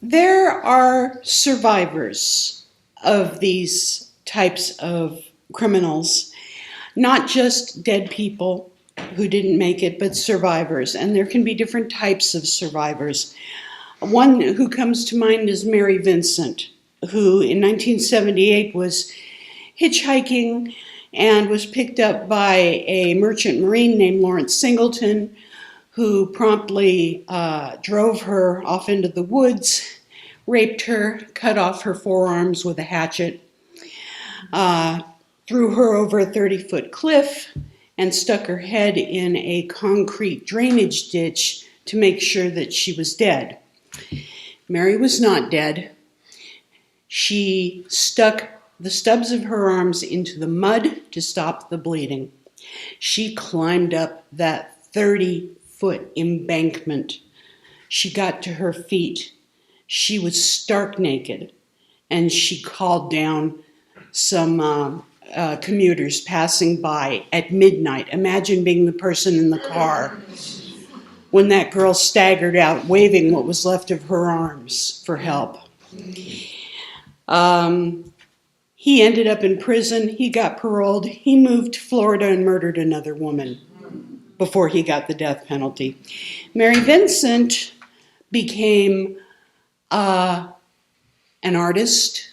There are survivors of these types of criminals, not just dead people who didn't make it, but survivors. And there can be different types of survivors. One who comes to mind is Mary Vincent, who in 1978 was hitchhiking and was picked up by a merchant marine named Lawrence Singleton, who promptly drove her off into the woods, raped her, cut off her forearms with a hatchet, threw her over a 30-foot cliff, and stuck her head in a concrete drainage ditch to make sure that she was dead. Mary was not dead. She stuck the stubs of her arms into the mud to stop the bleeding. She climbed up that 30-foot embankment. She got to her feet. She was stark naked, and she called down some commuters passing by at midnight. Imagine being the person in the car when that girl staggered out, waving what was left of her arms for help. He ended up in prison. He got paroled. He moved to Florida and murdered another woman before he got the death penalty. Mary Vincent became an artist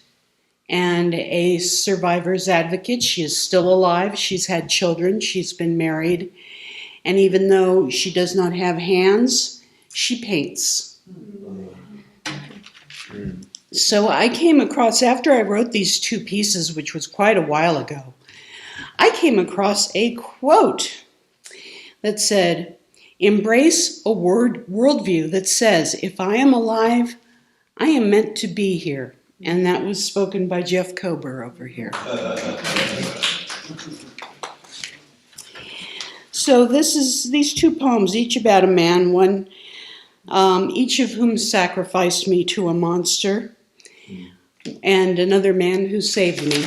and a survivor's advocate. She is still alive. She's had children. She's been married. And even though she does not have hands, she paints. So I came across, after I wrote these two pieces, which was quite a while ago, I came across a quote that said, "Embrace a worldview that says, if I am alive, I am meant to be here." And that was spoken by Jeff Kober over here. So these two poems, each about a man, one, each of whom sacrificed me to a monster, and another man who saved me.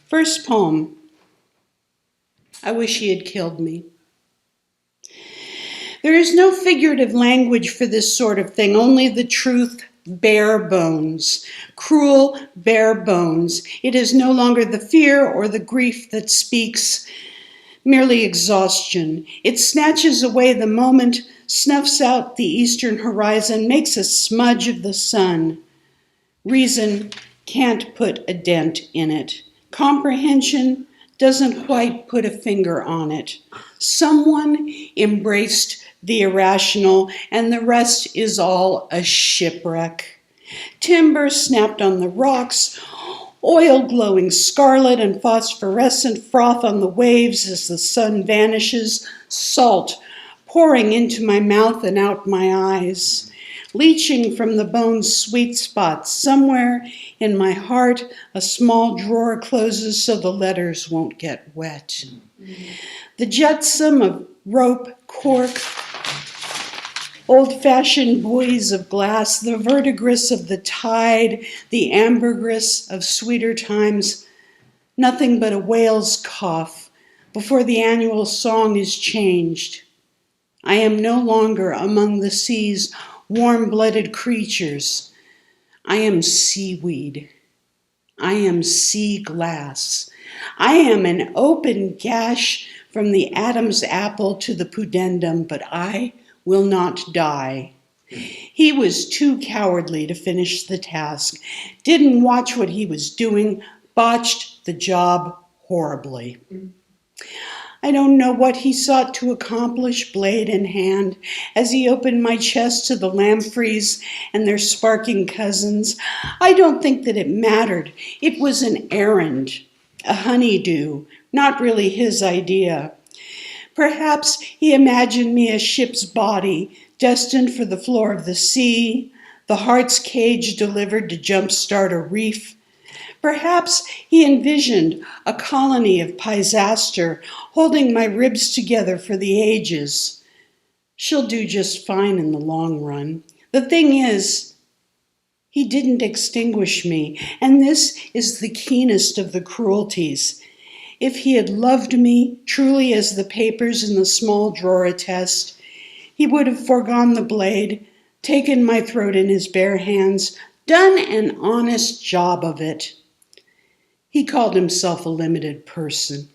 First poem, I wish he had killed me. There is no figurative language for this sort of thing, only the truth, bare bones, cruel bare bones. It is no longer the fear or the grief that speaks, merely exhaustion. It snatches away the moment, snuffs out the eastern horizon, makes a smudge of the sun. Reason can't put a dent in it. Comprehension doesn't quite put a finger on it. Someone embraced the irrational, and the rest is all a shipwreck. Timber snapped on the rocks, oil glowing scarlet and phosphorescent froth on the waves as the sun vanishes, salt pouring into my mouth and out my eyes, leaching from the bone's sweet spots. Somewhere in my heart, a small drawer closes so the letters won't get wet. The jetsam of rope, cork, old-fashioned buoys of glass, the verdigris of the tide, the ambergris of sweeter times, nothing but a whale's cough before the annual song is changed. I am no longer among the sea's warm-blooded creatures. I am seaweed. I am sea glass. I am an open gash from the Adam's apple to the pudendum, but I will not die. He was too cowardly to finish the task, didn't watch what he was doing, botched the job horribly. I don't know what he sought to accomplish, blade in hand, as he opened my chest to the lampreys and their sparking cousins. I don't think that it mattered. It was an errand, a honeydew, not really his idea. Perhaps he imagined me a ship's body, destined for the floor of the sea, the heart's cage delivered to jumpstart a reef. Perhaps he envisioned a colony of Pisaster holding my ribs together for the ages. She'll do just fine in the long run. The thing is, he didn't extinguish me, and this is the keenest of the cruelties. If he had loved me, truly as the papers in the small drawer attest, he would have foregone the blade, taken my throat in his bare hands, done an honest job of it. He called himself a limited person.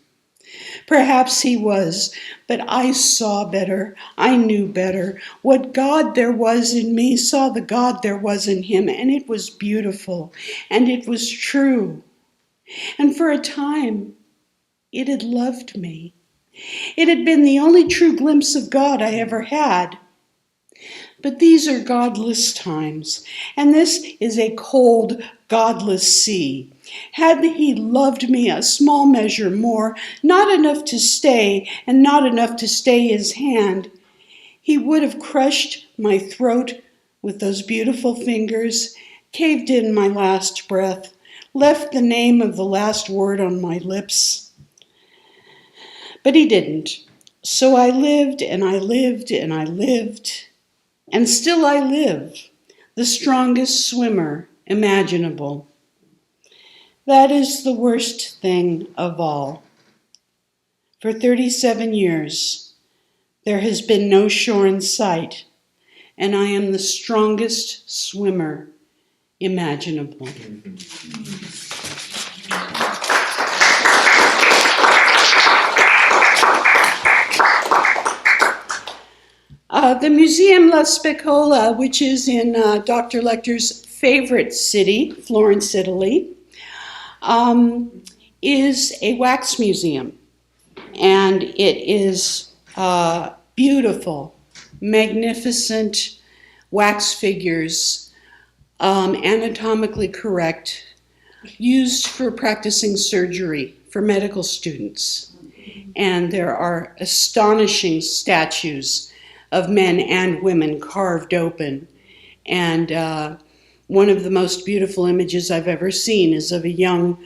Perhaps he was, but I saw better. I knew better. What God there was in me saw the God there was in him, and it was beautiful, and it was true. And for a time, it had loved me. It had been the only true glimpse of God I ever had. But these are godless times, and this is a cold, godless sea. Had he loved me a small measure more, not enough to stay and not enough to stay his hand, he would have crushed my throat with those beautiful fingers, caved in my last breath, left the name of the last word on my lips. But he didn't. So I lived and I lived and I lived, and still I live, the strongest swimmer imaginable. That is the worst thing of all. For 37 years, there has been no shore in sight, and I am the strongest swimmer imaginable. The Museum La Specola, which is in Dr. Lecter's favorite city, Florence, Italy, is a wax museum. And it is beautiful, magnificent wax figures, anatomically correct, used for practicing surgery for medical students. And there are astonishing statues of men and women carved open. And one of the most beautiful images I've ever seen is of a young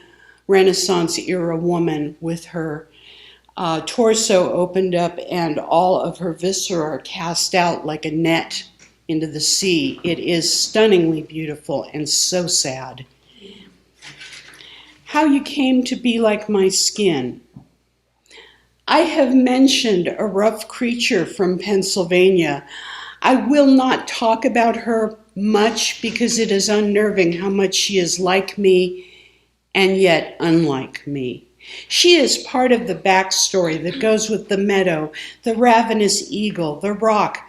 Renaissance-era woman with her torso opened up and all of her viscera are cast out like a net into the sea. It is stunningly beautiful and so sad. How you came to be like my skin. I have mentioned a rough creature from Pennsylvania. I will not talk about her much because it is unnerving how much she is like me and yet unlike me. She is part of the backstory that goes with the meadow, the ravenous eagle, the rock,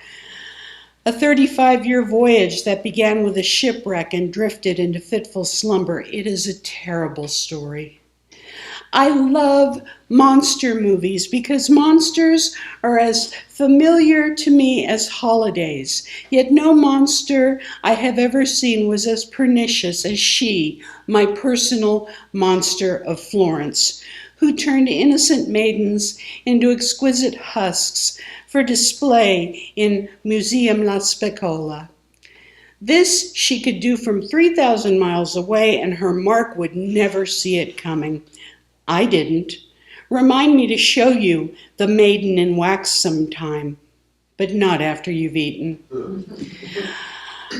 a 35-year voyage that began with a shipwreck and drifted into fitful slumber. It is a terrible story. I love monster movies because monsters are as familiar to me as holidays. Yet no monster I have ever seen was as pernicious as she, my personal monster of Florence, who turned innocent maidens into exquisite husks for display in Museum La Specola. This she could do from 3,000 miles away, and her mark would never see it coming. I didn't. Remind me to show you the maiden in wax sometime, but not after you've eaten.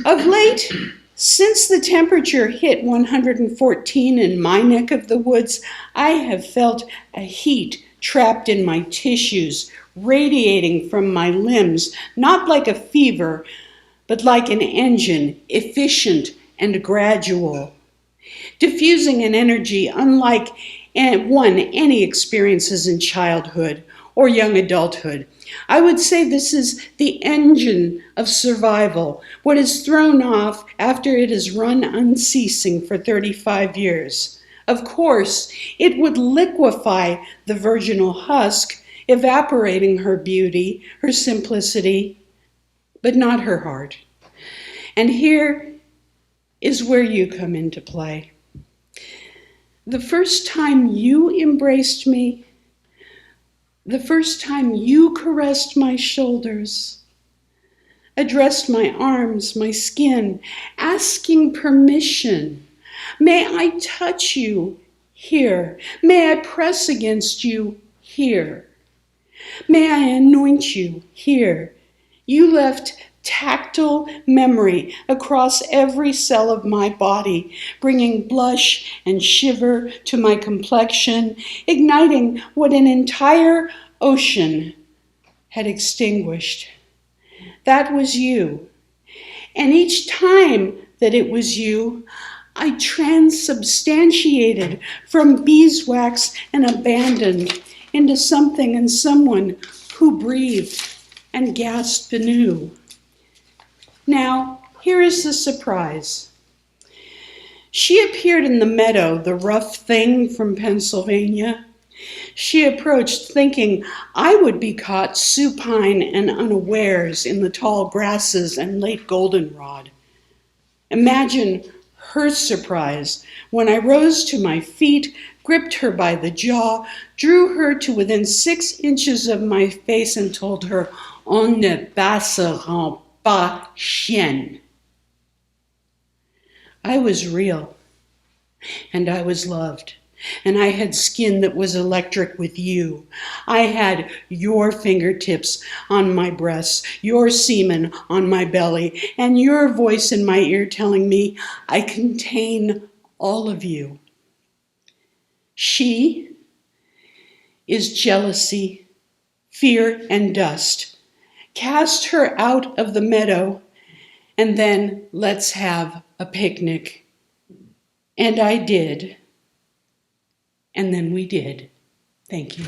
Of late, since the temperature hit 114 in my neck of the woods, I have felt a heat trapped in my tissues, radiating from my limbs, not like a fever, but like an engine, efficient and gradual, diffusing an energy unlike any experiences in childhood or young adulthood. I would say this is the engine of survival, what is thrown off after it has run unceasing for 35 years. Of course, it would liquefy the virginal husk, evaporating her beauty, her simplicity, but not her heart. And here is where you come into play. The first time you embraced me, the first time you caressed my shoulders, addressed my arms, my skin, asking permission. May I touch you here? May I press against you here? May I anoint you here? You left tactile memory across every cell of my body, bringing blush and shiver to my complexion, igniting what an entire ocean had extinguished. That was you. And each time that it was you, I transubstantiated from beeswax and abandoned into something and someone who breathed and gasped anew. Now, here is the surprise. She appeared in the meadow, the rough thing from Pennsylvania. She approached thinking I would be caught supine and unawares in the tall grasses and late goldenrod. Imagine her surprise when I rose to my feet, gripped her by the jaw, drew her to within 6 inches of my face and told her, "On ne passera pas, chienne." I was real, and I was loved. And I had skin that was electric with you. I had your fingertips on my breasts, your semen on my belly, and your voice in my ear telling me I contain all of you. She is jealousy, fear, and dust. Cast her out of the meadow, and then let's have a picnic. And I did. And then we did. Thank you.